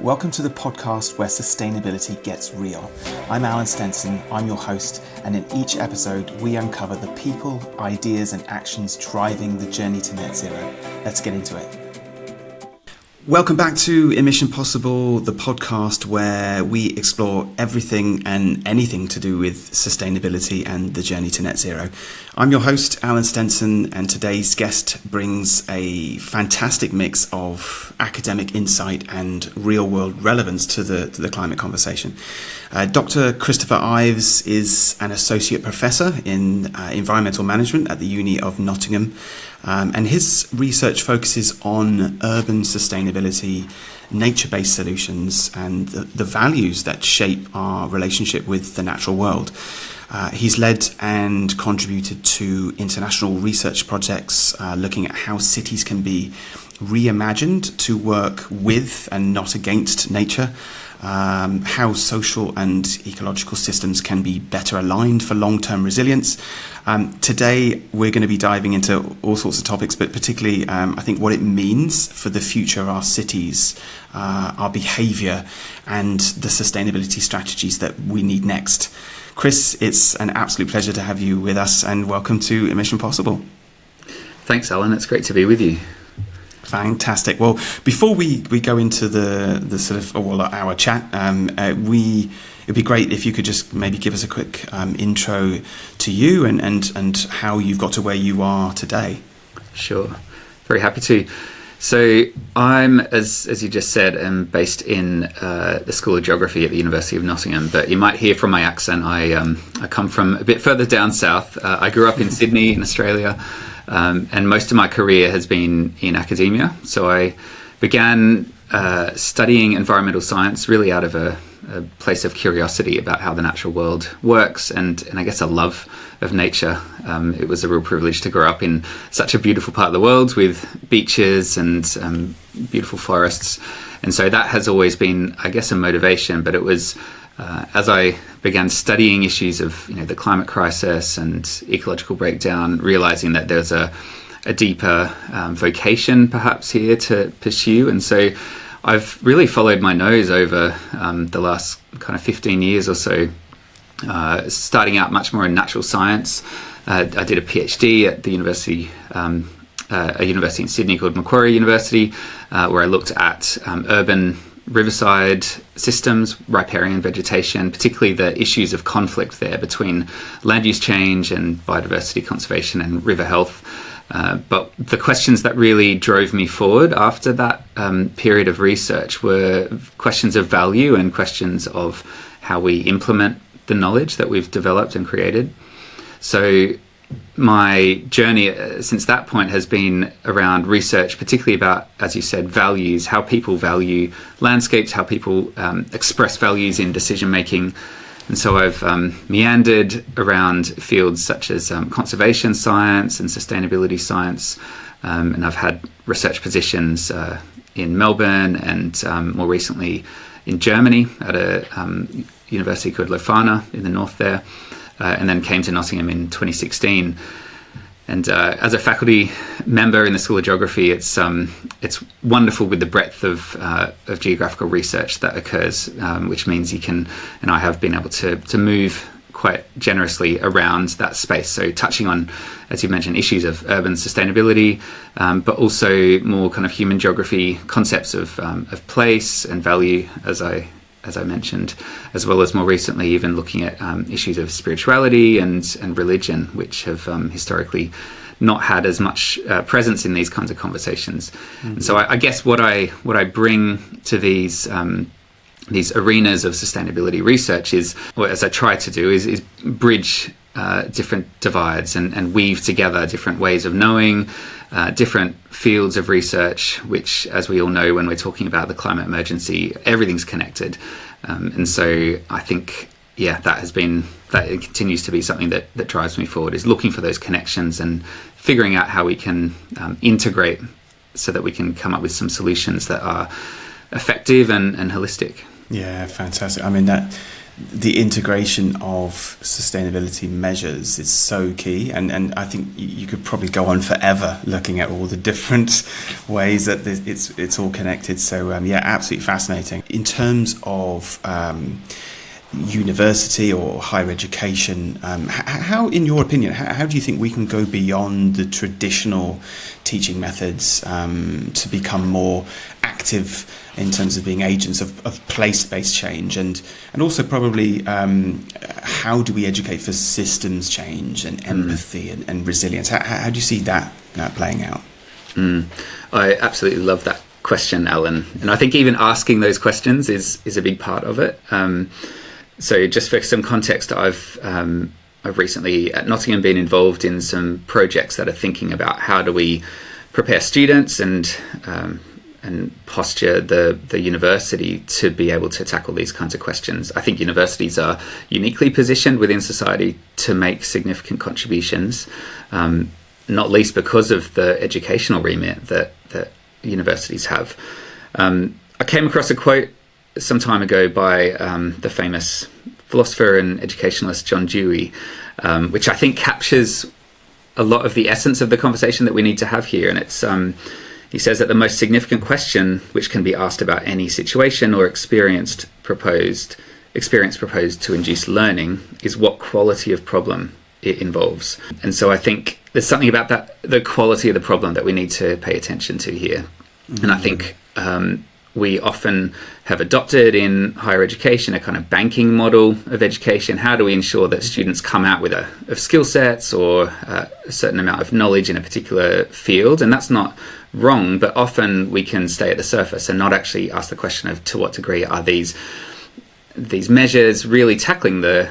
Welcome to the podcast where sustainability gets real. I'm Alan Stenson, I'm your host, and in each episode we uncover the people, ideas and actions driving the journey to net zero. Let's get into it. Welcome back to Emission Possible, the podcast where we explore everything and anything to do with sustainability and the journey to net zero. I'm your host, Alan Stenson, and today's guest brings a fantastic mix of academic insight and real-world relevance to the climate conversation. Dr. Christopher Ives is an associate professor in environmental management at the Uni of Nottingham. And his research focuses on urban sustainability, nature-based solutions, and the values that shape our relationship with the natural world. He's led and contributed to international research projects looking at how cities can be reimagined to work with and not against nature, how social and ecological systems can be better aligned for long-term resilience. Today, we're going to be diving into all sorts of topics, but particularly, I think, what it means for the future of our cities, our behaviour, and the sustainability strategies that we need next. Chris, it's an absolute pleasure to have you with us, and welcome to Emission Possible. Thanks, Alan. It's great to be with you. Fantastic. Well, before we go into the sort of our chat, it'd be great if you could just maybe give us a quick intro to you and how you've got to where you are today. Sure, very happy to. So I'm, as you just said, am based in the School of Geography at the University of Nottingham. But you might hear from my accent, I come from a bit further down south. I grew up in Sydney, in Australia. And most of my career has been in academia. So I began studying environmental science really out of a place of curiosity about how the natural world works and I guess a love of nature. It was a real privilege to grow up in such a beautiful part of the world with beaches and beautiful forests. And so that has always been, I guess, a motivation. But it was as I began studying issues of the climate crisis and ecological breakdown, realizing that there's a deeper vocation perhaps here to pursue. And so I've really followed my nose over the last kind of 15 years or so, starting out much more in natural science. I did a PhD at the university, a university in Sydney called Macquarie University, where I looked at urban riverside systems, riparian vegetation, particularly the issues of conflict there between land use change and biodiversity conservation and river health. But the questions that really drove me forward after that period of research were questions of value and questions of how we implement the knowledge that we've developed and created. So my journey since that point has been around research, particularly about, as you said, values, how people value landscapes, how people express values in decision making. And so I've meandered around fields such as conservation science and sustainability science, and I've had research positions in Melbourne and more recently in Germany at a university called Leuphana in the north there. And then came to Nottingham in 2016. And as a faculty member in the School of Geography, it's wonderful with the breadth of geographical research that occurs, which means you can, and I have been able to move quite generously around that space. So touching on, as you mentioned, issues of urban sustainability, but also more kind of human geography, concepts of place and value, as I mentioned, as well as more recently even looking at issues of spirituality and religion, which have historically not had as much presence in these kinds of conversations. Mm-hmm. And so I guess what I bring to these arenas of sustainability research is, or as I try to do, is bridge different divides and weave together different ways of knowing, different fields of research, which, as we all know, when we're talking about the climate emergency, everything's connected. And so I think, that it continues to be something that drives me forward, is looking for those connections and figuring out how we can integrate so that we can come up with some solutions that are effective and holistic. Yeah, fantastic. I mean, the integration of sustainability measures is so key, and I think you could probably go on forever looking at all the different ways that it's all connected. So yeah, absolutely fascinating. In terms of university or higher education, how, in your opinion, how do you think we can go beyond the traditional teaching methods to become more active in terms of being agents of place-based change, and also probably how do we educate for systems change and empathy and resilience? How do you see that playing out? I absolutely love that question, Alan, and I think even asking those questions is a big part of it. So just for some context, I've recently at Nottingham been involved in some projects that are thinking about how do we prepare students and posture the university to be able to tackle these kinds of questions. I think universities are uniquely positioned within society to make significant contributions, not least because of the educational remit that universities have. I came across a quote some time ago by the famous philosopher and educationalist John Dewey, which I think captures a lot of the essence of the conversation that we need to have here. And it's he says that the most significant question which can be asked about any situation or experience proposed to induce learning is what quality of problem it involves. And so I think there's something about that, the quality of the problem, that we need to pay attention to here. And I think we often have adopted in higher education a kind of banking model of education. How do we ensure that students come out with of skill sets or a certain amount of knowledge in a particular field? And that's not wrong, but often we can stay at the surface and not actually ask the question of to what degree are these measures really tackling the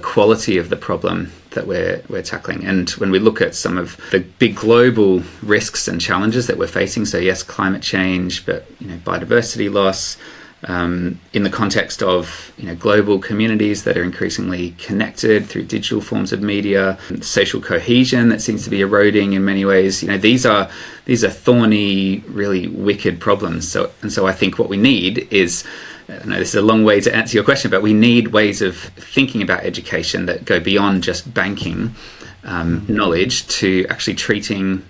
quality of the problem that we're tackling. And when we look at some of the big global risks and challenges that we're facing, so yes, climate change, but biodiversity loss, in the context of global communities that are increasingly connected through digital forms of media, social cohesion that seems to be eroding in many ways. These are thorny, really wicked problems. So I think what we need is, I know this is a long way to answer your question, but we need ways of thinking about education that go beyond just banking knowledge to actually treating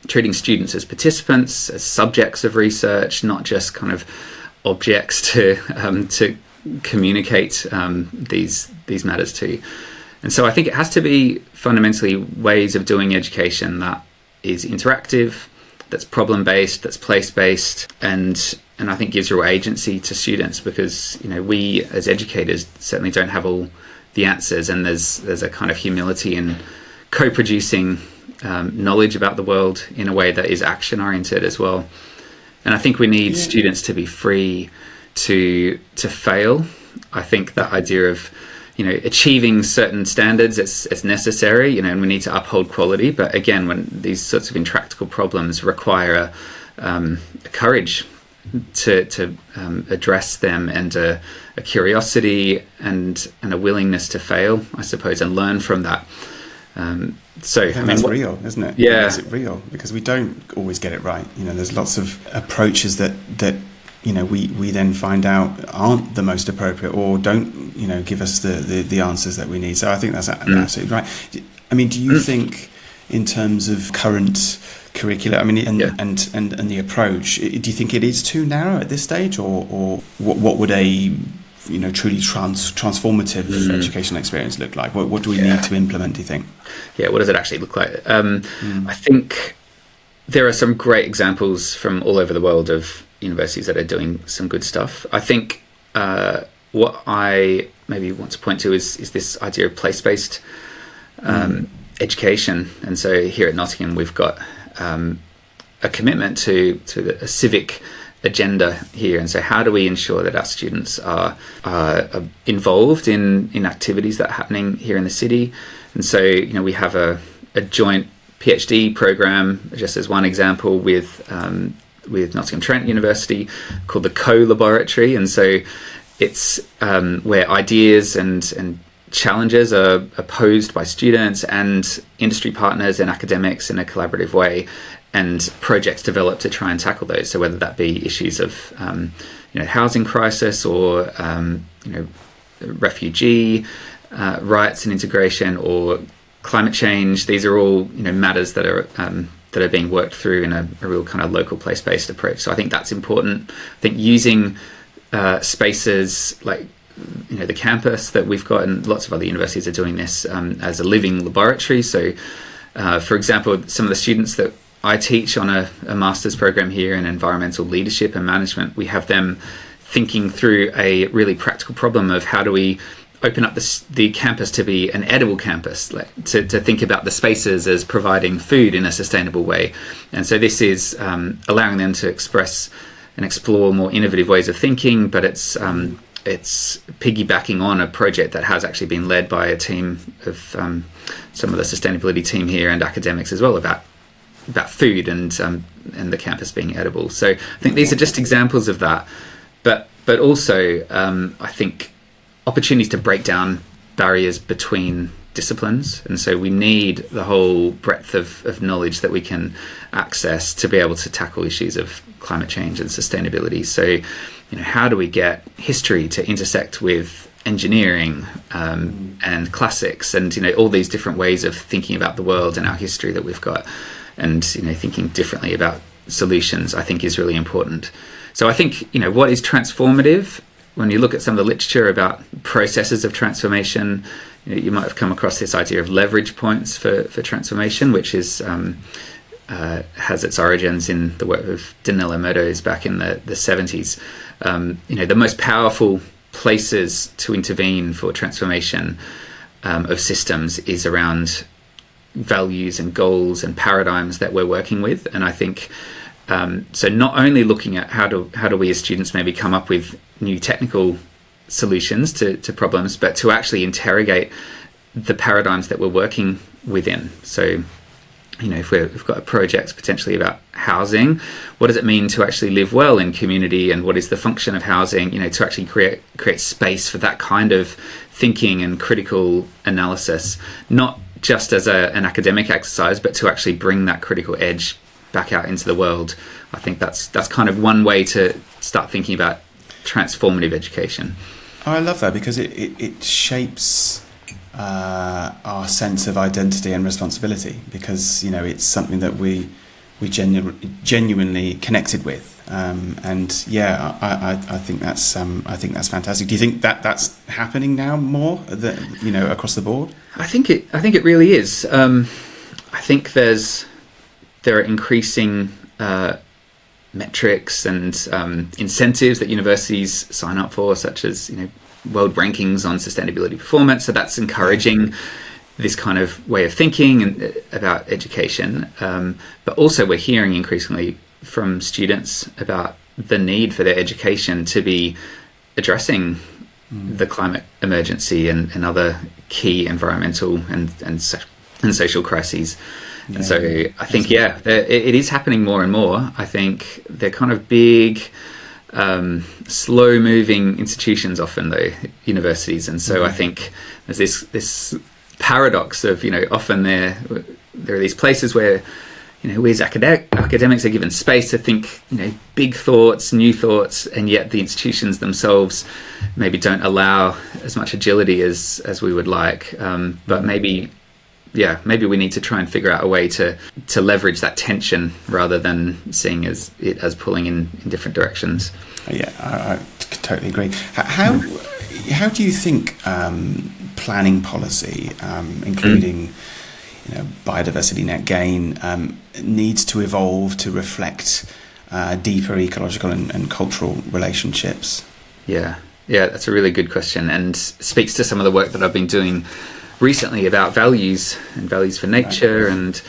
students as participants, as subjects of research, not just kind of objects to communicate these matters to. And so I think it has to be fundamentally ways of doing education that is interactive, that's problem-based, that's place-based, and I think gives real agency to students, because we as educators certainly don't have all the answers, and there's a kind of humility in co-producing knowledge about the world in a way that is action-oriented as well. And I think we need students to be free to fail. I think that idea of achieving certain standards, it's necessary, and we need to uphold quality. But again, when these sorts of intractable problems require a courage to address them, and a curiosity and a willingness to fail, I suppose, and learn from that. That's real, isn't it? Yeah, it makes it real, because we don't always get it right. There's lots of approaches that we then find out aren't the most appropriate, or don't give us the answers that we need. So I think that's absolutely right. I mean, do you think, in terms of current curricula, and the approach, do you think it is too narrow at this stage, or what would a truly transformative educational experience look like? What do we need to implement, do you think? Yeah, what does it actually look like? I think there are some great examples from all over the world of universities that are doing some good stuff. I think what I maybe want to point to is this idea of place-based education. And so here at Nottingham, we've got a commitment to a civic agenda here. And so how do we ensure that our students are involved in activities that are happening here in the city? And so we have a joint PhD program, just as one example, with Nottingham Trent University, called the Co-Laboratory. And so it's where ideas and challenges are posed by students and industry partners and academics in a collaborative way, and projects developed to try and tackle those. So whether that be issues of housing crisis, or refugee rights and integration, or climate change. These are all matters that are being worked through in a real kind of local place-based approach. So I think that's important. I think using spaces like the campus that we've got, and lots of other universities are doing this as a living laboratory. So for example, some of the students that I teach on a master's program here in environmental leadership and management, we have them thinking through a really practical problem of how do we open up the campus to be an edible campus, to think about the spaces as providing food in a sustainable way. And so this is allowing them to express and explore more innovative ways of thinking, but it's piggybacking on a project that has actually been led by a team of some of the sustainability team here and academics as well, about food and the campus being edible. So I think these are just examples of that, but also I think opportunities to break down barriers between disciplines. And so we need the whole breadth of knowledge that we can access to be able to tackle issues of climate change and sustainability. So how do we get history to intersect with engineering and classics, and all these different ways of thinking about the world and our history that we've got, and thinking differently about solutions, I think is really important. So I think what is transformative, when you look at some of the literature about processes of transformation, you might have come across this idea of leverage points for transformation, which is has its origins in the work of Danilo Meadows back in the 70s. The most powerful places to intervene for transformation of systems is around values and goals and paradigms that we're working with. And I think so not only looking at how do we as students maybe come up with new technical solutions to problems, but to actually interrogate the paradigms that we're working within. So if we've got a project potentially about housing, what does it mean to actually live well in community, and what is the function of housing, to actually create space for that kind of thinking and critical analysis, not just as an academic exercise, but to actually bring that critical edge back out into the world. I think that's kind of one way to start thinking about transformative education. Oh, I love that, because it shapes our sense of identity and responsibility, because it's something that we genuinely connected with, and yeah, I think that's fantastic. Do you think that that's happening now more across the board? I think it really is. I think there are increasing metrics and incentives that universities sign up for, such as world rankings on sustainability performance. So that's encouraging this kind of way of thinking and about education. But also we're hearing increasingly from students about the need for their education to be addressing the climate emergency and other key environmental and social crises. Yeah. And so I think, it is happening more and more. I think they're kind of big, slow-moving institutions often, though, universities. And so I think there's this paradox of, often there are these places where, we as academics are given space to think, big thoughts, new thoughts, and yet the institutions themselves maybe don't allow as much agility as we would like. But maybe we need to try and figure out a way to leverage that tension rather than seeing it as pulling in different directions. Yeah, I totally agree. How do you think planning policy, including biodiversity net gain, needs to evolve to reflect deeper ecological and cultural relationships? Yeah, that's a really good question, and speaks to some of the work that I've been doing recently about values and values for nature. And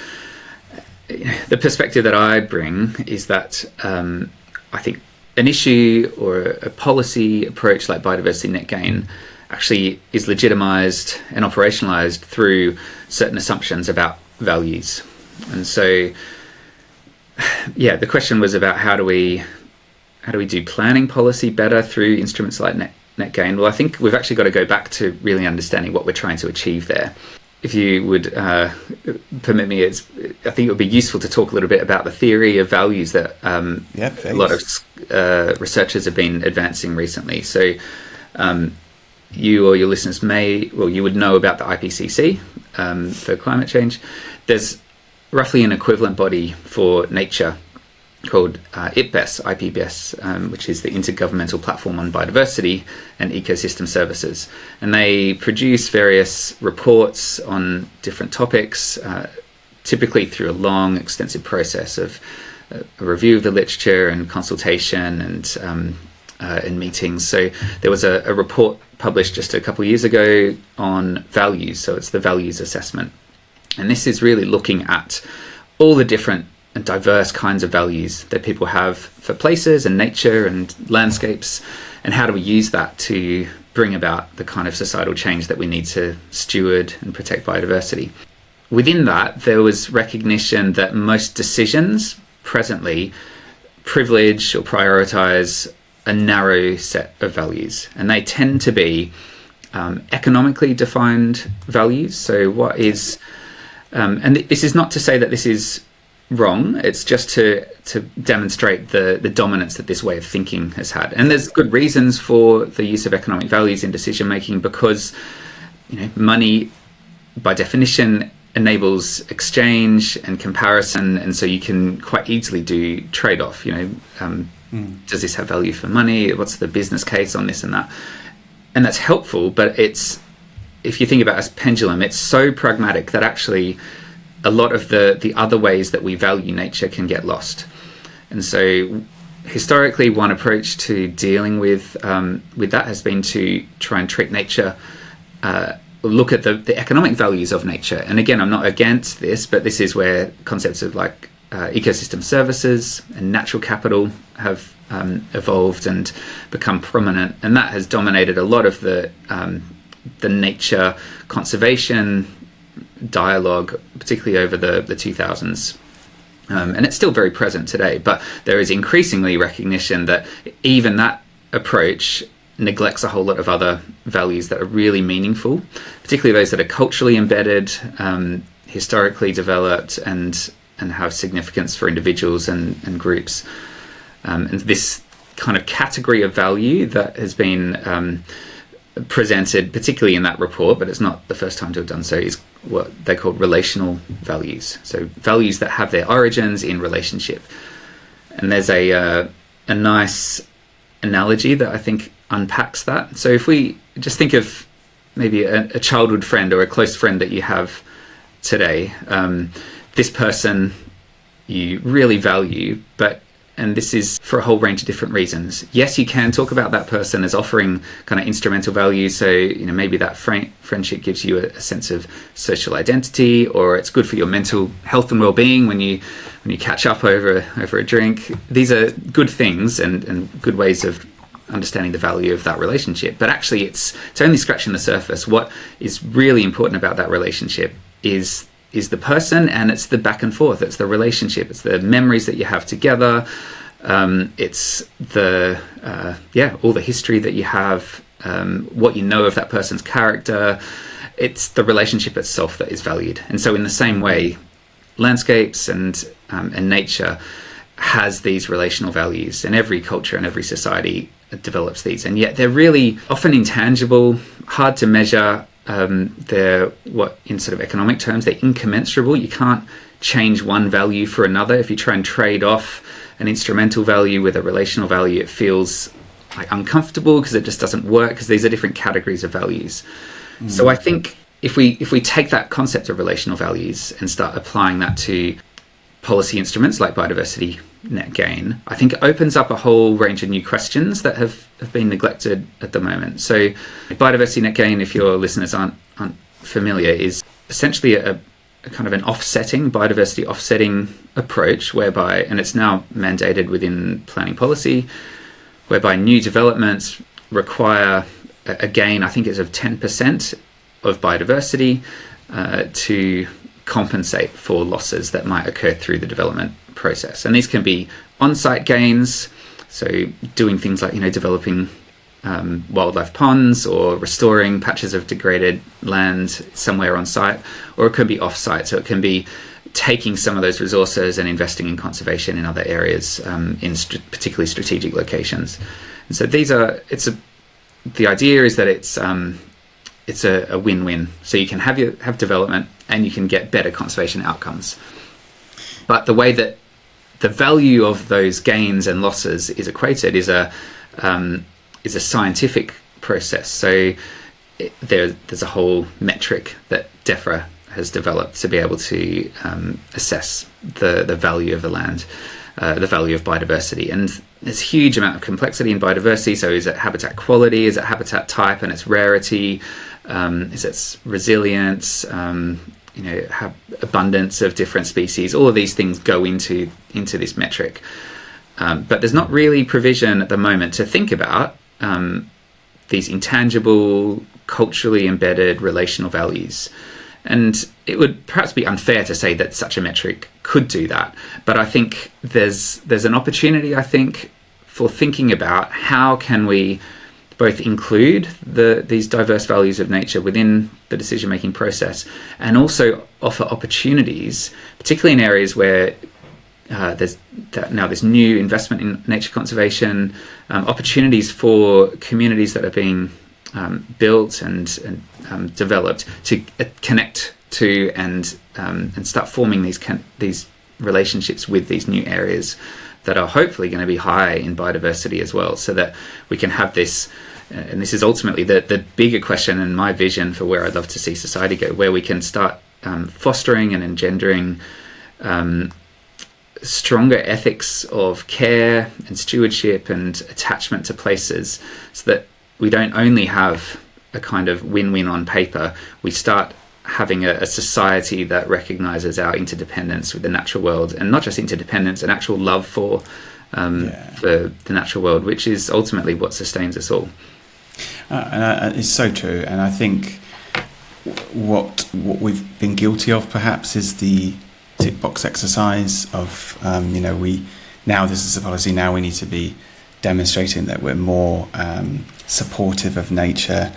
the perspective that I bring is that I think an issue or a policy approach like biodiversity net gain actually is legitimized and operationalized through certain assumptions about values. And so the question was about how do we do planning policy better through instruments like net gain? Well, I think we've actually got to go back to really understanding what we're trying to achieve there. If you would permit me, I think it would be useful to talk a little bit about the theory of values that a lot of researchers have been advancing recently. So, you or your listeners you would know about the IPCC for climate change. There's roughly an equivalent body for nature called IPBES, which is the Intergovernmental Platform on Biodiversity and Ecosystem Services. And they produce various reports on different topics, typically through a long, extensive process of a review of the literature and consultation and meetings. So there was a report published just a couple of years ago on values. So it's the values assessment. And this is really looking at all the different and diverse kinds of values that people have for places and nature and landscapes, and how do we use that to bring about the kind of societal change that we need to steward and protect biodiversity. Within that, there was recognition that most decisions presently privilege or prioritize a narrow set of values, and they tend to be economically defined values. So what is, and this is not to say that this is wrong, it's just to demonstrate the dominance that this way of thinking has had. And there's good reasons for the use of economic values in decision making, because money by definition enables exchange and comparison, and so you can quite easily do trade-off. Does this have value for money? What's the business case on this and that? And that's helpful, but it's, if you think about it as pendulum, it's so pragmatic that actually a lot of the other ways that we value nature can get lost. And so historically, one approach to dealing with that has been to try and treat nature, look at the economic values of nature. And again, I'm not against this, but this is where concepts of like ecosystem services and natural capital have evolved and become prominent. And that has dominated a lot of the nature conservation dialogue, particularly over the 2000s. And it's still very present today, but there is increasingly recognition that even that approach neglects a whole lot of other values that are really meaningful, particularly those that are culturally embedded, historically developed, and have significance for individuals and groups. And this kind of category of value that has been presented, particularly in that report, but it's not the first time to have done so, is what they call relational values. So values that have their origins in relationship. And there's a nice analogy that I think unpacks that. So if we just think of maybe a childhood friend or a close friend that you have today, this person you really value, and this is for a whole range of different reasons. Yes, you can talk about that person as offering kind of instrumental value. So, maybe that friendship gives you a sense of social identity, or it's good for your mental health and well-being when you catch up over a drink. These are good things and good ways of understanding the value of that relationship. But actually, it's only scratching the surface. What is really important about that relationship is the person, and it's the back and forth. It's the relationship. It's the memories that you have together. It's the all the history that you have, what you know of that person's character. It's the relationship itself that is valued. And so in the same way, landscapes and nature has these relational values, and every culture and every society develops these. And yet they're really often intangible, hard to measure. They're what in sort of economic terms, they're incommensurable. You can't change one value for another. If you try and trade off an instrumental value with a relational value, it feels like uncomfortable because it just doesn't work, because these are different categories of values. So I think if we take that concept of relational values and start applying that to policy instruments like biodiversity net gain, I think it opens up a whole range of new questions that have been neglected at the moment. So biodiversity net gain, if your listeners aren't familiar, is essentially a kind of an biodiversity offsetting approach whereby, and it's now mandated within planning policy, whereby new developments require a gain, I think it's of 10% of biodiversity to compensate for losses that might occur through the development process. And these can be on-site gains, so doing things like developing wildlife ponds or restoring patches of degraded land somewhere on site, or it could be off-site, so it can be taking some of those resources and investing in conservation in other areas, in particularly strategic locations. And so it's the idea is that it's a win-win. So you can have development and you can get better conservation outcomes. But the way that the value of those gains and losses is equated is a scientific process. So there's a whole metric that DEFRA has developed to be able to assess the value of the land, the value of biodiversity. And there's a huge amount of complexity in biodiversity. So is it habitat quality? Is it habitat type and its rarity? Is it resilience? Abundance of different species? All of these things go into this metric. But there's not really provision at the moment to think about these intangible, culturally embedded relational values. And it would perhaps be unfair to say that such a metric could do that. But I think there's an opportunity, I think, for thinking about how can we both include these diverse values of nature within the decision-making process, and also offer opportunities, particularly in areas where there's new investment in nature conservation, opportunities for communities that are being built and developed to connect to and start forming these relationships with these new areas that are hopefully going to be high in biodiversity as well, so that we can have this, and this is ultimately the bigger question and my vision for where I'd love to see society go, where we can start fostering and engendering stronger ethics of care and stewardship and attachment to places, so that we don't only have a kind of win-win on paper, we start having a society that recognizes our interdependence with the natural world, and not just interdependence, an actual love for the natural world, which is ultimately what sustains us all. It's so true, and I think what we've been guilty of perhaps is the tick box exercise of this is a policy, now we need to be demonstrating that we're more supportive of nature.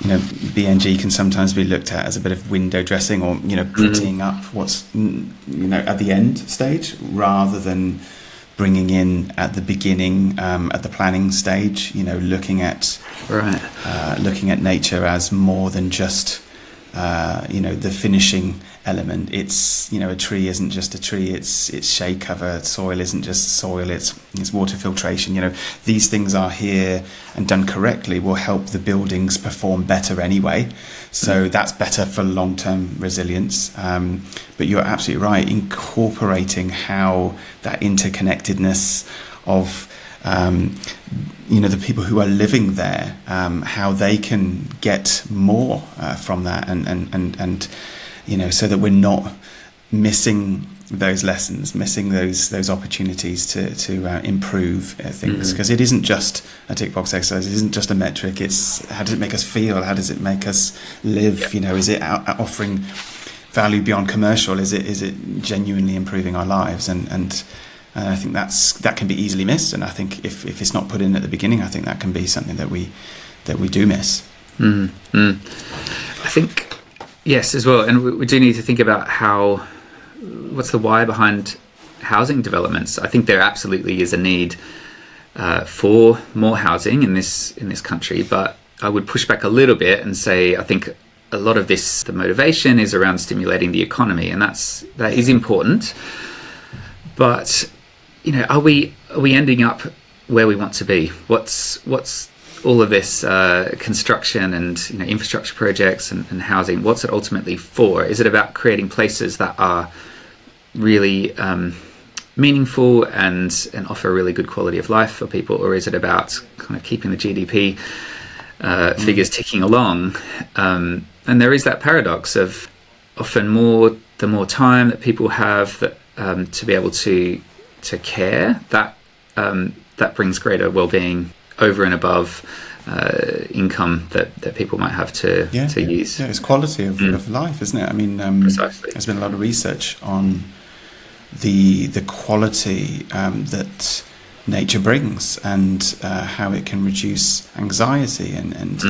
BNG can sometimes be looked at as a bit of window dressing, or prettying up what's at the end stage, rather than bringing in at the beginning, at the planning stage. Looking at nature as more than just the finishing element. It's a tree isn't just a tree, it's shade cover. Soil isn't just soil, it's water filtration. These things are here and done correctly will help the buildings perform better anyway, so that's better for long-term resilience. But you're absolutely right, incorporating how that interconnectedness of the people who are living there, how they can get more from that, and so that we're not missing those lessons, missing those opportunities to improve things, because it isn't just a tick box exercise, it isn't just a metric. It's how does it make us feel, how does it make us live? Is it offering value beyond commercial? Is it genuinely improving our lives? And I think that can be easily missed, and I think if it's not put in at the beginning, I think that can be something that we do miss. I think yes, as well, and we do need to think about what's the why behind housing developments. I think there absolutely is a need for more housing in this country, but I would push back a little bit and say I think a lot of the motivation is around stimulating the economy, and that is important. But are we ending up where we want to be? What's all of this construction and infrastructure projects and housing? What's it ultimately for? Is it about creating places that are really meaningful and offer a really good quality of life for people, or is it about kind of keeping the GDP figures ticking along? And there is that paradox of often the more time that people have to be able to care, that brings greater well-being over and above income that people might have to use. Yeah, it's quality of life, isn't it? I mean, precisely. There's been a lot of research on the quality that nature brings, and how it can reduce anxiety and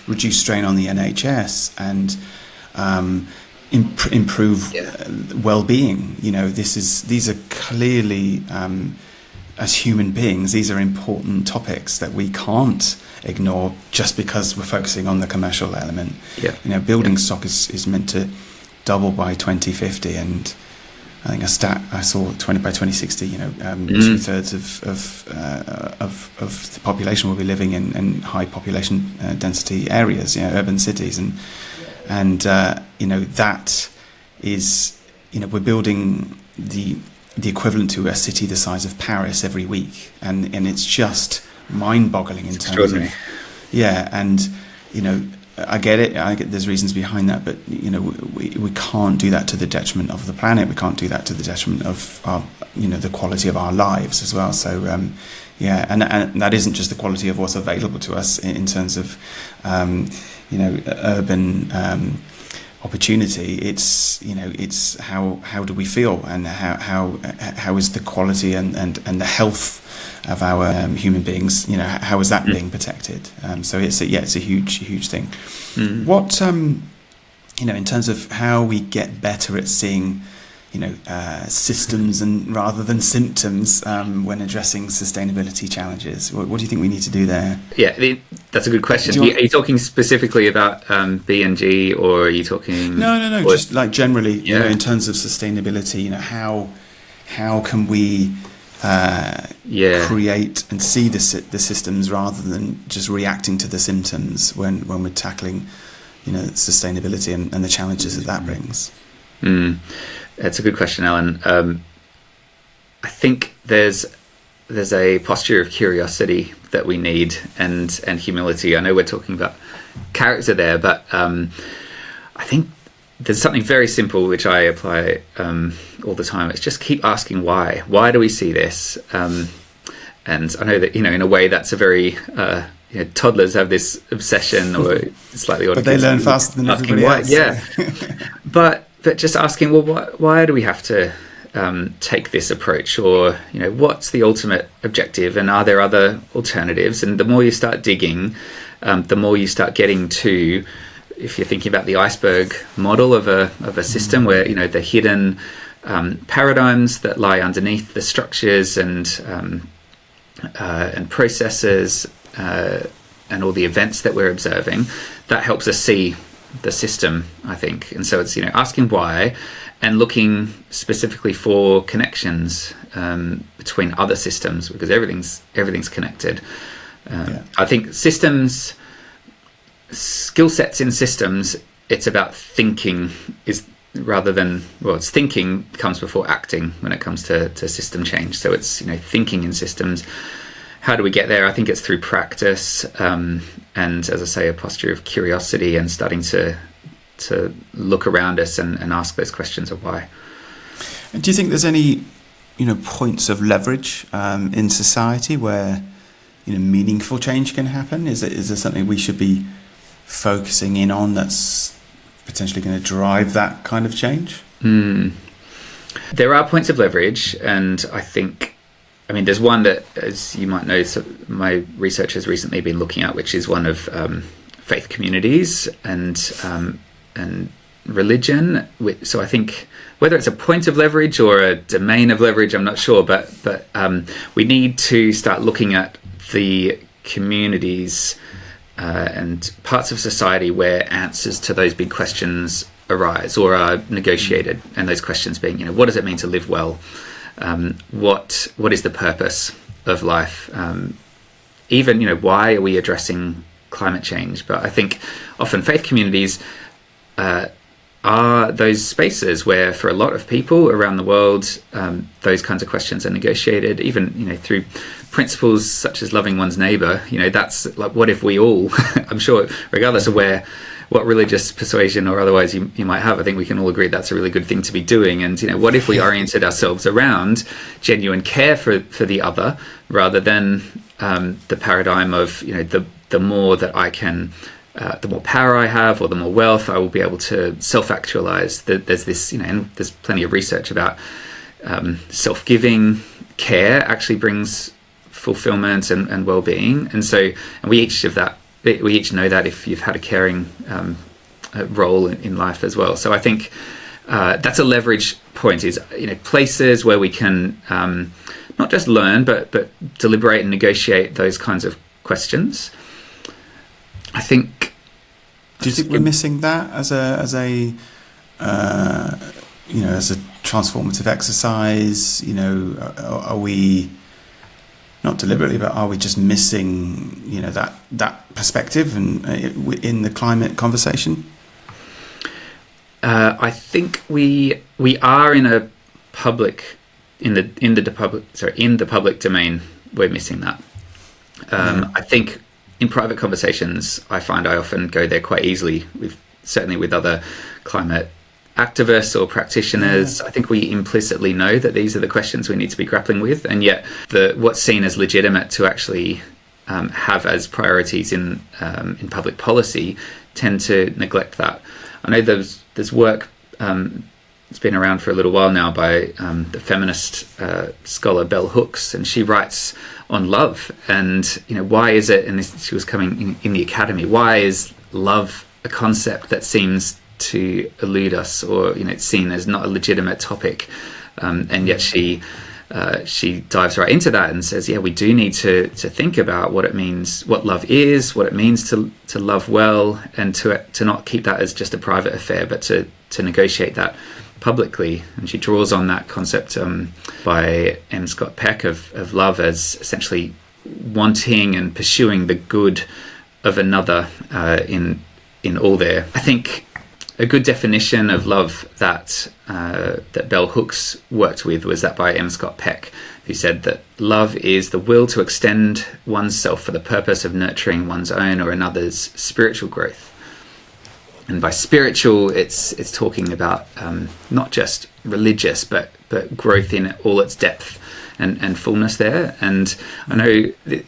reduce strain on the NHS and improve well-being. These are clearly as human beings, these are important topics that we can't ignore just because we're focusing on the commercial element. Building stock is meant to double by 2050, and I think a stat I saw by 2060, 2/3 of the population will be living in high population density areas, urban cities, and that is, we're building the equivalent to a city the size of Paris every week, and it's just mind-boggling in terms of, and I get it. There's reasons behind that, but we can't do that to the detriment of the planet. We can't do that to the detriment of our, the quality of our lives as well. So and that isn't just the quality of what's available to us in terms of urban opportunity. It's how do we feel, and how is the quality and the health of our human beings, how is that being protected? So it's a huge thing. What in terms of how we get better at seeing systems and rather than symptoms when addressing sustainability challenges, what do you think we need to do there? That's a good question. Are you talking specifically about B&G, or are you talking no just like generally in terms of sustainability, how can we create and see the systems rather than just reacting to the symptoms when we're tackling sustainability and the challenges that brings? That's a good question, Alan. I think there's a posture of curiosity that we need, and humility. I know we're talking about character there, but I think there's something very simple which I apply all the time. It's just keep asking why. Why do we see this? And I know that in a way that's a very toddlers have this obsession, or slightly odd. But they learn faster than everybody else. But just asking, why do we have to take this approach, or what's the ultimate objective, and are there other alternatives? And the more you start digging, the more you start getting to, if you're thinking about the iceberg model of a system, where the hidden paradigms that lie underneath the structures and processes and all the events that we're observing, that helps us see the system, I think. And so it's asking why, and looking specifically for connections between other systems, because everything's connected. I think systems, skill sets in systems, it's about thinking it's thinking comes before acting when it comes to system change. So it's thinking in systems. How do we get there? I think it's through practice, and as I say, a posture of curiosity, and starting to look around us and ask those questions of why. And do you think there's any points of leverage in society where meaningful change can happen? Is there something we should be focusing in on that's potentially going to drive that kind of change? There are points of leverage, and I think, there's one that, as you might know, my research has recently been looking at, which is one of faith communities and religion. So I think whether it's a point of leverage or a domain of leverage, I'm not sure, but we need to start looking at the communities and parts of society where answers to those big questions arise or are negotiated, and those questions being, what does it mean to live well? What is the purpose of life? Even, why are we addressing climate change? But I think often faith communities are those spaces where, for a lot of people around the world, those kinds of questions are negotiated, even, through principles such as loving one's neighbor. That's like, what if we all, I'm sure, regardless of what religious persuasion or otherwise you might have, I think we can all agree that's a really good thing to be doing. And what if we oriented ourselves around genuine care for the other, rather than the paradigm of the more that I can, the more power I have, or the more wealth I will be able to self-actualize. There's this, and there's plenty of research about self-giving care actually brings fulfillment and well-being. And we each know that if you've had a caring role in life as well. So I think that's a leverage point, is places where we can not just learn, but deliberate and negotiate those kinds of questions. I think. Do you think we're missing that as a transformative exercise? Are we not deliberately, but are we just missing that perspective and in the climate conversation? I think we are in the public domain. We're missing that. I think in private conversations, I find I often go there quite easily, certainly with other climate activists or practitioners. I think we implicitly know that these are the questions we need to be grappling with, and yet what's seen as legitimate to actually have as priorities in public policy tend to neglect that. I know there's work it's been around for a little while now by the feminist scholar Bell Hooks, and she writes on love and why is it, and she was coming in the academy, why is love a concept that seems to elude us, or it's seen as not a legitimate topic, and yet she dives right into that and says, we do need to think about what it means, what love is, what it means to love well, and to not keep that as just a private affair, but to negotiate that publicly. And she draws on that concept by M. Scott Peck of love as essentially wanting and pursuing the good of another in all there. I think a good definition of love that Bell Hooks worked with was that by M. Scott Peck, who said that love is the will to extend oneself for the purpose of nurturing one's own or another's spiritual growth. And by spiritual, it's talking about not just religious, but growth in all its depth and fullness there. And I know it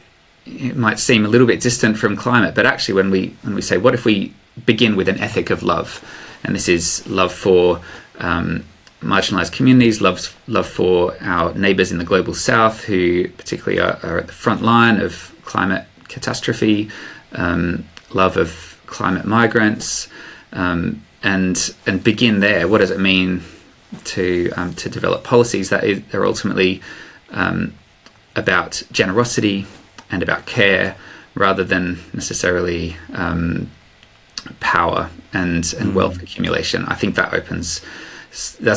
might seem a little bit distant from climate, but actually when we say, what if we begin with an ethic of love, and this is love for marginalized communities, love for our neighbors in the global south who particularly are at the front line of climate catastrophe, love of climate migrants, and begin there. What does it mean to develop policies that are ultimately about generosity and about care rather than necessarily power and wealth accumulation? I think that's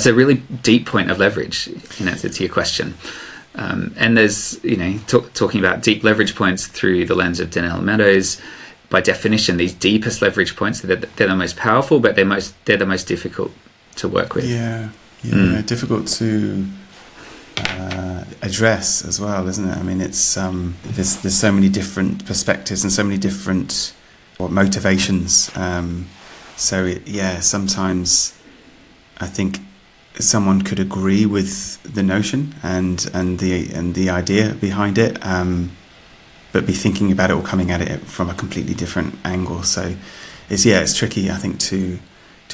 a really deep point of leverage in answer to your question. And there's, talking about deep leverage points through the lens of Danielle Meadows, by definition, these deepest leverage points, they're the most powerful, but they're the most difficult to work with. Difficult to address as well, isn't it? I mean, it's there's so many different perspectives and so many different motivations. Sometimes I think someone could agree with the notion and the idea behind it, but be thinking about it or coming at it from a completely different angle. So it's tricky, I think, to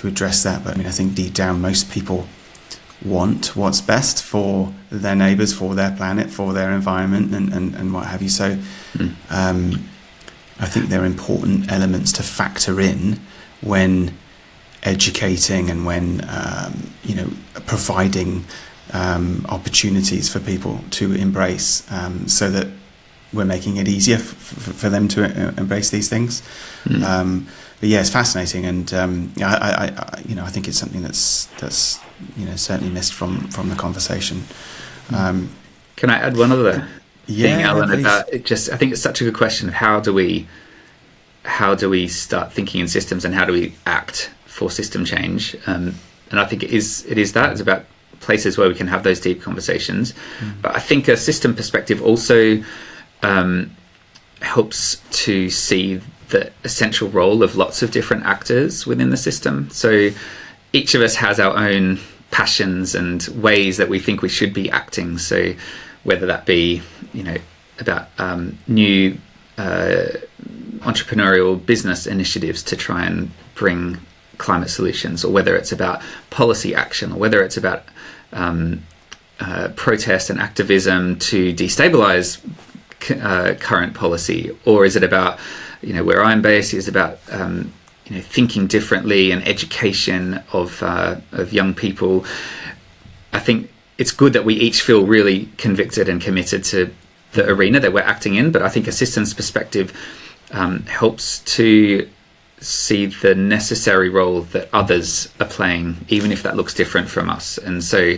address that. But I mean, I think deep down most people want what's best for their neighbours, for their planet, for their environment, and what have you. So I think there are important elements to factor in when educating and when providing opportunities for people to embrace, so that we're making it easier for them to embrace these things. But it's fascinating, and I think it's something that's certainly missed from the conversation. Can I add one other thing, Alan? About it? I think it's such a good question of how do we start thinking in systems and how do we act for system change? And I think it's about places where we can have those deep conversations. But I think a system perspective also helps to see the essential role of lots of different actors within the system. So each of us has our own passions and ways that we think we should be acting. So whether that be, about new entrepreneurial business initiatives to try and bring climate solutions, or whether it's about policy action, or whether it's about protest and activism to destabilize current policy, or is it about, where I'm based is about thinking differently and education of young people. I think it's good that we each feel really convicted and committed to the arena that we're acting in. But I think a systems perspective helps to see the necessary role that others are playing, even if that looks different from us. And so,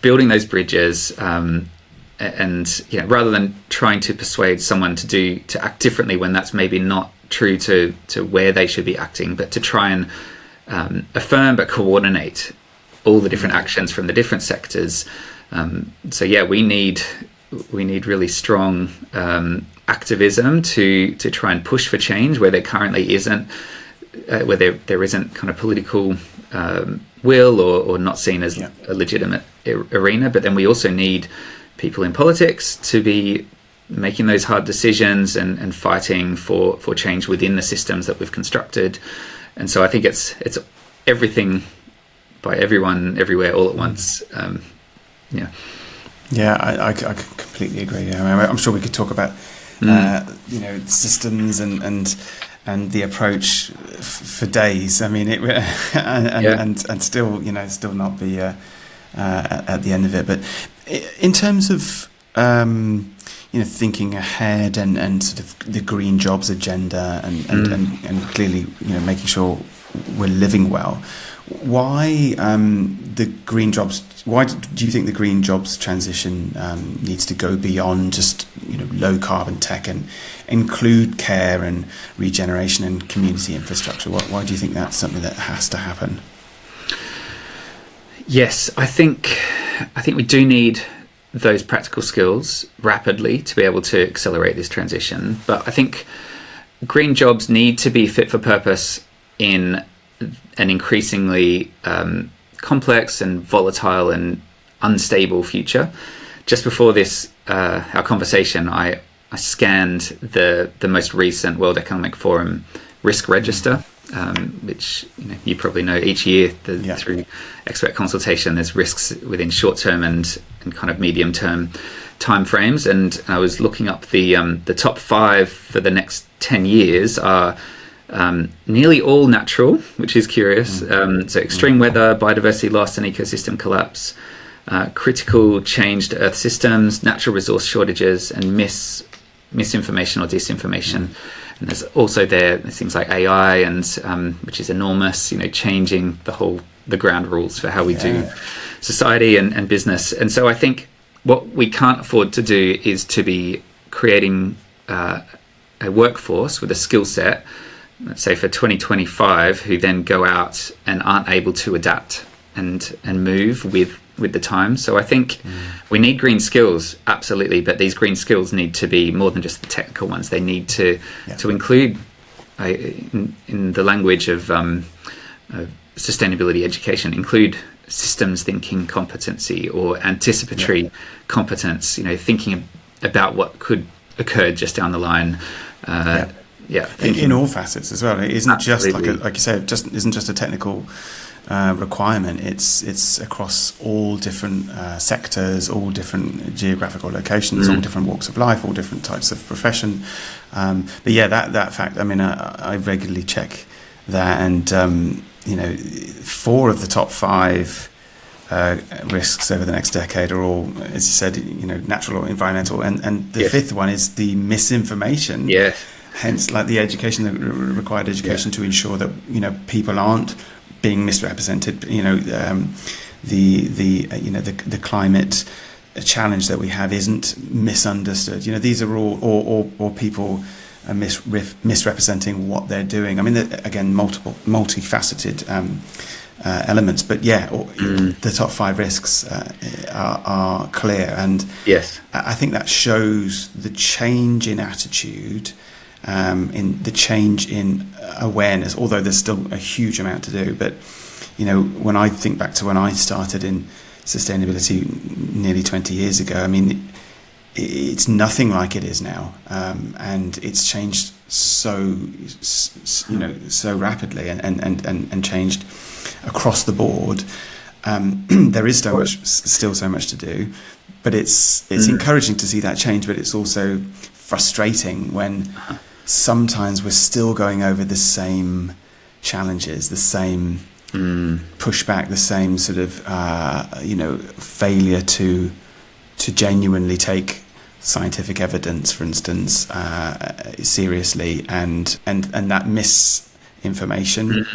building those bridges, and rather than trying to persuade someone to act differently when that's maybe not true to where they should be acting, but to try and affirm but coordinate all the different actions from the different sectors. We need really strong activism to try and push for change where there currently isn't, where there isn't kind of political will or not seen as a legitimate arena. But then we also need people in politics to be making those hard decisions and fighting for change within the systems that we've constructed. And so I think it's everything by everyone, everywhere, all at once. I completely agree. I'm sure we could talk about systems and the approach for days. I mean, and still not be at the end of it. But in terms of thinking ahead and sort of the green jobs agenda and clearly making sure we're living well. Why the green jobs? Why do you think the green jobs transition needs to go beyond just low carbon tech and include care and regeneration and community infrastructure? Why do you think that's something that has to happen? Yes, I think we do need those practical skills rapidly to be able to accelerate this transition. But I think green jobs need to be fit for purpose in an increasingly complex and volatile and unstable future. Just before this, our conversation, I scanned the most recent World Economic Forum risk register, which you probably know each year through expert consultation, there's risks within short-term and kind of medium-term timeframes. And I was looking up the top 5 for the next 10 years are nearly all natural, which is curious. So extreme weather, biodiversity loss and ecosystem collapse, critical change to Earth systems, natural resource shortages, and misinformation or disinformation. And there's also there's things like AI and which is enormous, changing the ground rules for how we do society and business. And so I think what we can't afford to do is to be creating a workforce with a skill set, let's say for 2025, who then go out and aren't able to adapt and move with the time. So I think we need green skills, absolutely, but these green skills need to be more than just the technical ones. They need to include, in the language of sustainability education, include systems thinking competency or anticipatory competence, thinking about what could occur just down the line. In all facets as well. It isn't absolutely. Just like you said, it isn't just a technical requirement. It's across all different sectors, all different geographical locations, all different walks of life, all different types of profession. But that fact, I mean, I regularly check that, and 4 of the top 5 risks over the next decade are all, as you said, natural or environmental, and the 5th one is the misinformation. Hence, like the education, the required education to ensure that people aren't being misrepresented. The climate challenge that we have isn't misunderstood. These are all or people are misrepresenting what they're doing. I mean, again, multifaceted elements, but the top 5 risks are clear, and I think that shows the change in attitude. In the change in awareness, although there's still a huge amount to do. But when I think back to when I started in sustainability nearly 20 years ago, I mean, it's nothing like it is now, and it's changed so rapidly and changed across the board. There is still so much to do, but it's encouraging to see that change. But it's also frustrating when sometimes we're still going over the same challenges, the same push back the same sort of failure to genuinely take scientific evidence, for instance, seriously, and that misinformation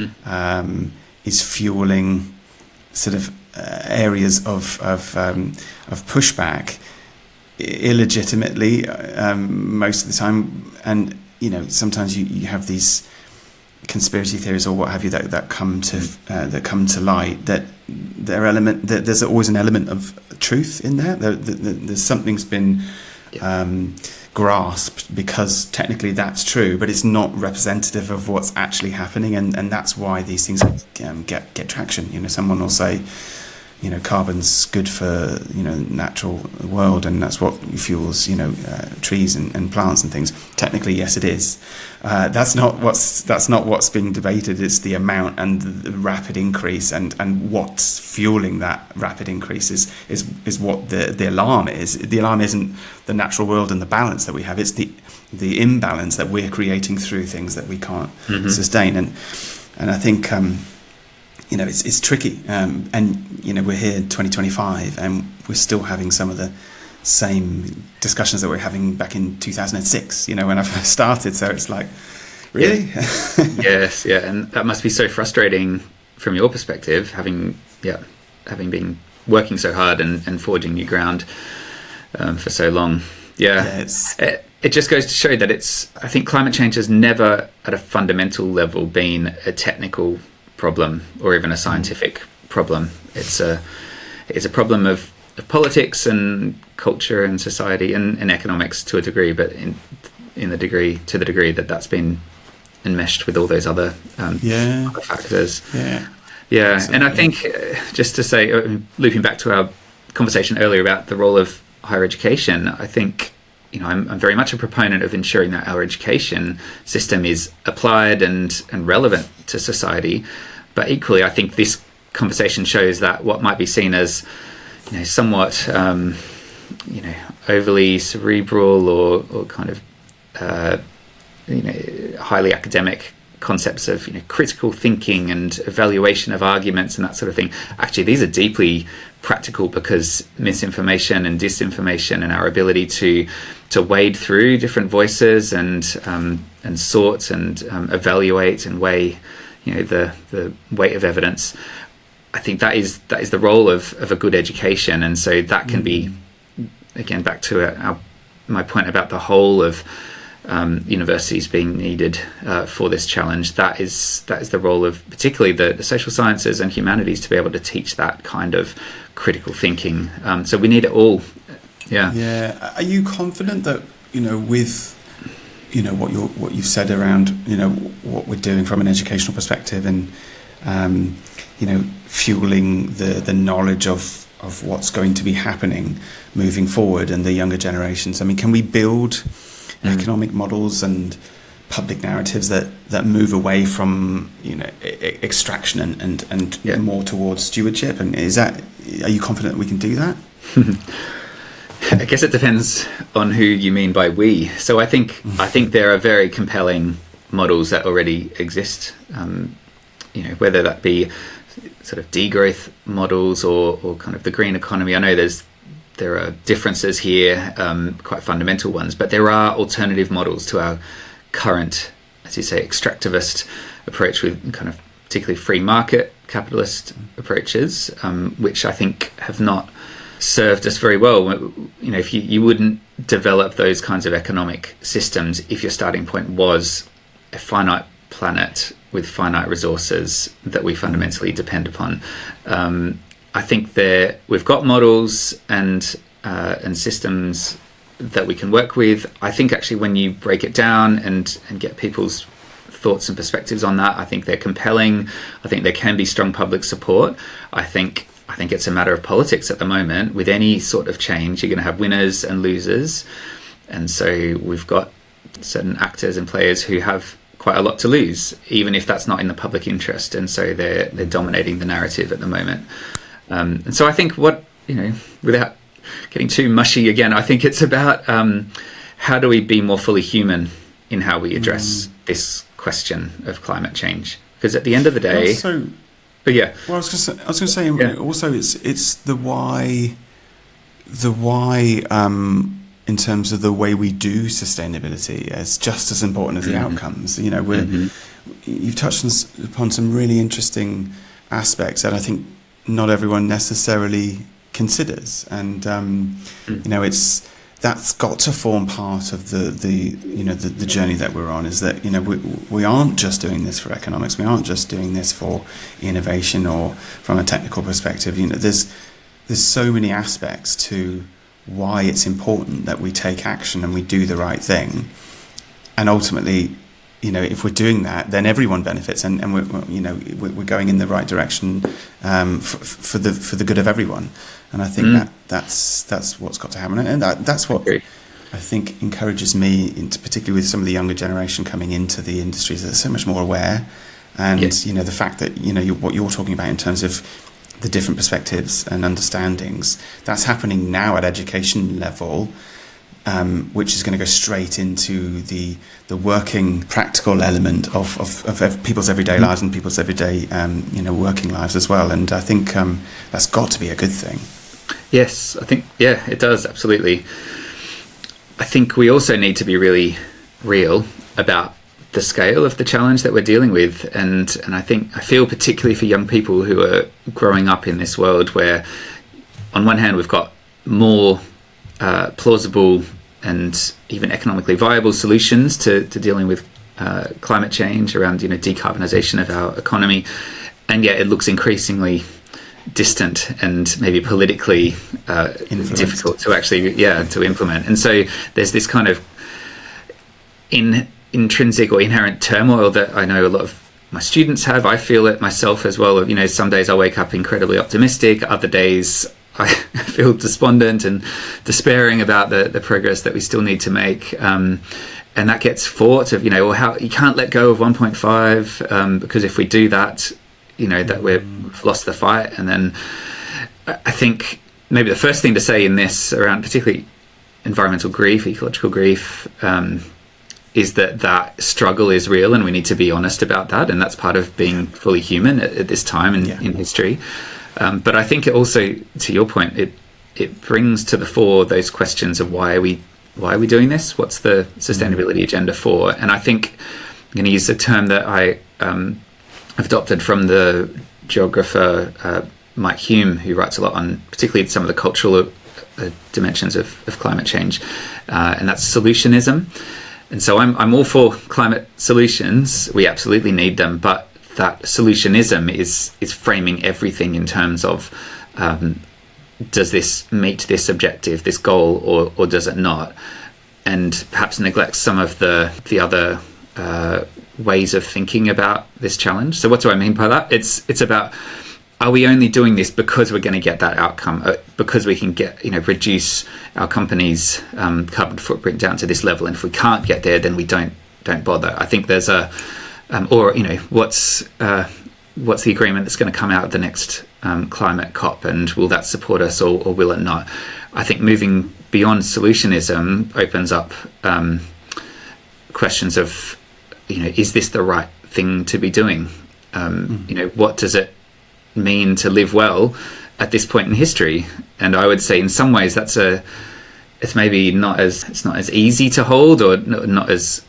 is fueling sort of areas of pushback illegitimately most of the time. And sometimes you have these conspiracy theories or what have you that come to light, that there's always an element of truth in there. There's something's been grasped because technically that's true, but it's not representative of what's actually happening, and that's why these things get traction. Someone will say, carbon's good for natural world, and that's what fuels trees and plants and things. Technically, yes, it is. That's not what's being debated. It's the amount and the rapid increase, and what's fueling that rapid increase is what the alarm is. The alarm isn't the natural world and the balance that we have. It's the imbalance that we're creating through things that we can't sustain. And I think it's tricky, and we're here in 2025, and we're still having some of the same discussions that we were having back in 2006. When I first started. So it's like, really? Yes, yeah, and that must be so frustrating from your perspective, having been working so hard and forging new ground for so long. It just goes to show that I think climate change has never, at a fundamental level, been a technical problem or even a scientific problem. It's a problem of politics and culture and society and economics to a degree, but to the degree that that's been enmeshed with all those other factors. Absolutely. And I think just to say, looping back to our conversation earlier about the role of higher education, I think I'm very much a proponent of ensuring that our education system is applied and relevant to society. But equally, I think this conversation shows that what might be seen as somewhat overly cerebral or kind of highly academic concepts of critical thinking and evaluation of arguments and that sort of thing. Actually, these are deeply practical, because misinformation and disinformation and our ability to wade through different voices and sort and evaluate and weigh the weight of evidence. I think that is the role of a good education, and so that can be, again, back to my point about the whole of universities being needed for this challenge. That is the role of particularly the social sciences and humanities, to be able to teach that kind of critical thinking. So we need it all. Yeah. Are you confident that with what you've said around what we're doing from an educational perspective, and fueling the knowledge of what's going to be happening moving forward and the younger generations? I mean, can we build economic models and public narratives that move away from extraction and more towards stewardship? And are you confident that we can do that? I guess it depends on who you mean by we. So I think there are very compelling models that already exist. Whether that be sort of degrowth models or kind of the green economy. I know there are differences here, quite fundamental ones, but there are alternative models to our current, as you say, extractivist approach, with kind of particularly free market capitalist approaches, which I think have not served us very well. If you wouldn't develop those kinds of economic systems if your starting point was a finite planet with finite resources that we fundamentally depend upon. I think we've got models and systems that we can work with. I think actually when you break it down and get people's thoughts and perspectives on that, I think they're compelling. I think there can be strong public support. I think it's a matter of politics at the moment. With any sort of change, you're going to have winners and losers. And so we've got certain actors and players who have quite a lot to lose, even if that's not in the public interest. And so they're dominating the narrative at the moment. And so I think without getting too mushy again, I think it's about how do we be more fully human in how we address this question of climate change? Because at the end of the day... But yeah. Well, I was going to say Yeah. also it's the why in terms of the way we do sustainability is just as important as the outcomes. You know, you've touched upon some really interesting aspects that I think not everyone necessarily considers, and you know, that's got to form part of the journey that we're on. Is that, you know, we aren't just doing this for economics, we aren't just doing this for innovation or from a technical perspective. You know, there's so many aspects to why it's important that we take action and we do the right thing, and ultimately, you know, if we're doing that, then everyone benefits, and we're going in the right direction for the good of everyone. And I think that's what's got to happen, and that's what I think encourages me, particularly with some of the younger generation coming into the industries that are so much more aware, and you know, the fact that, you know, what you're talking about in terms of the different perspectives and understandings, that's happening now at education level. Which is going to go straight into the working practical element of people's everyday lives and people's everyday working lives as well. And I think that's got to be a good thing. Yes, I think, yeah, it does, absolutely. I think we also need to be really real about the scale of the challenge that we're dealing with, and I feel particularly for young people who are growing up in this world where on one hand we've got more plausible and even economically viable solutions to dealing with climate change around, you know, decarbonisation of our economy, and yet it looks increasingly distant and maybe politically difficult to actually to implement. And so there's this kind of intrinsic or inherent turmoil that I know a lot of my students have. I feel it myself as well. You know, some days I wake up incredibly optimistic, other days I feel despondent and despairing about the progress that we still need to make. And that gets fought of, you know, well, how you can't let go of 1.5 because if we do that, you know, that we've lost the fight. And then I think maybe the first thing to say in this around particularly environmental grief, ecological grief, is that struggle is real, and we need to be honest about that. And that's part of being fully human at this time in history. But I think it also, to your point, it brings to the fore those questions of why are we doing this? What's the sustainability agenda for? And I think I'm going to use a term that I have adopted from the geographer Mike Hume, who writes a lot on particularly some of the cultural dimensions of climate change, and that's solutionism. And so I'm all for climate solutions. We absolutely need them, but that solutionism is framing everything in terms of does this meet this objective, this goal, or does it not? And perhaps neglects some of the other ways of thinking about this challenge. So what do I mean by that? It's about, are we only doing this because we're going to get that outcome, because we can get, you know, reduce our company's carbon footprint down to this level, and if we can't get there, then we don't bother. I think there's a or, you know, what's the agreement that's going to come out of the next climate COP, and will that support us or will it not? I think moving beyond solutionism opens up questions of, you know, is this the right thing to be doing? You know, what does it mean to live well at this point in history? And I would say in some ways it's maybe not as easy to hold, or not as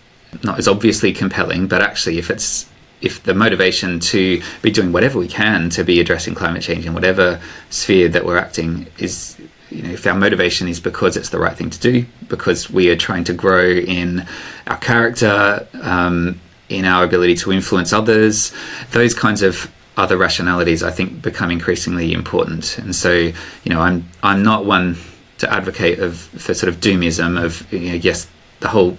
obviously compelling, but actually if the motivation to be doing whatever we can to be addressing climate change in whatever sphere that we're acting is, you know, if our motivation is because it's the right thing to do, because we are trying to grow in our character, in our ability to influence others, those kinds of other rationalities I think become increasingly important. And so, you know, I'm not one to advocate for sort of doomism of, you know, yes, the whole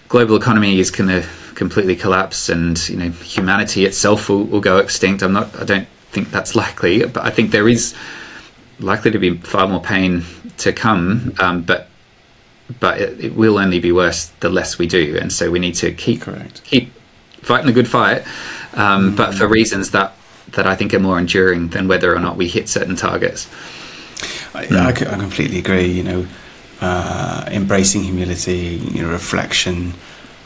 global economy is going to completely collapse and, you know, humanity itself will go extinct. I don't think that's likely, but I think there is likely to be far more pain to come, but it will only be worse the less we do. And so we need to keep fighting the good fight, but for reasons that I think are more enduring than whether or not we hit certain targets. I completely agree. You know, embracing humility, you know, reflection,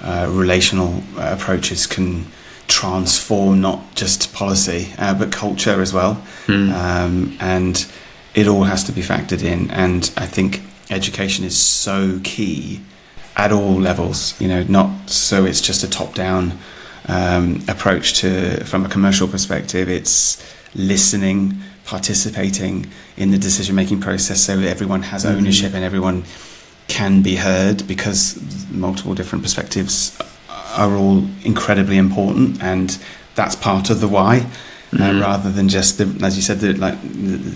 relational approaches can transform not just policy but culture as well. And it all has to be factored in, and I think education is so key at all levels, not so it's just a top-down approach to from a commercial perspective. It's listening, participating in the decision-making process so that everyone has ownership and everyone can be heard, because multiple different perspectives are all incredibly important, and that's part of the why, rather than just, as you said,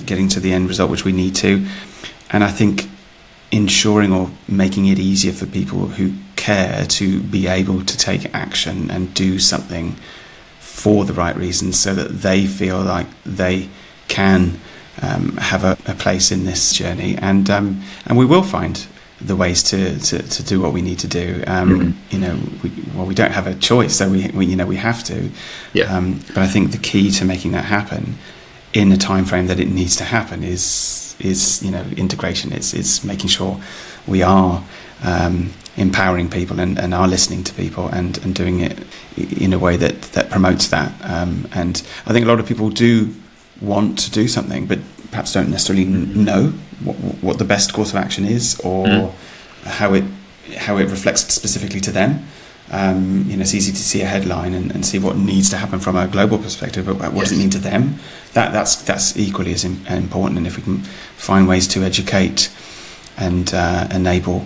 getting to the end result, which we need to. And I think ensuring or making it easier for people who care to be able to take action and do something for the right reasons, so that they feel like they can have a place in this journey, and we will find the ways to do what we need to do. We don't have a choice, so we have to. But I think the key to making that happen in the time frame that it needs to happen is integration. It's making sure we are empowering people and are listening to people and doing it in a way that promotes that. And I think a lot of people do want to do something, but perhaps don't necessarily know what the best course of action is, or how it reflects specifically to them. It's easy to see a headline and see what needs to happen from a global perspective, but what does it mean to them? That's equally as important. And if we can find ways to educate and enable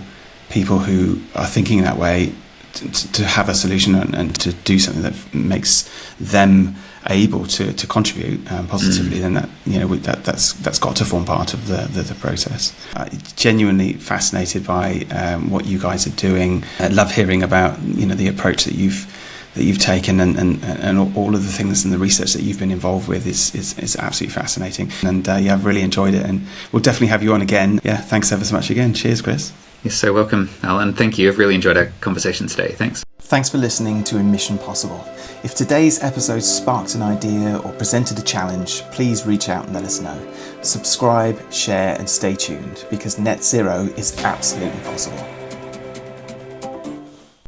people who are thinking that way to have a solution and to do something that makes them able to contribute positively, then that's got to form part of the process. Genuinely fascinated by what you guys are doing. I love hearing about the approach that you've taken and all of the things and the research that you've been involved with is absolutely fascinating. And I've really enjoyed it, and we'll definitely have you on again. Thanks ever so much again. Cheers, Chris. You're so welcome, Alan. Thank you. I've really enjoyed our conversation today. Thanks. Thanks for listening to Mission Possible. If today's episode sparked an idea or presented a challenge, please reach out and let us know. Subscribe, share, and stay tuned, because net zero is absolutely possible.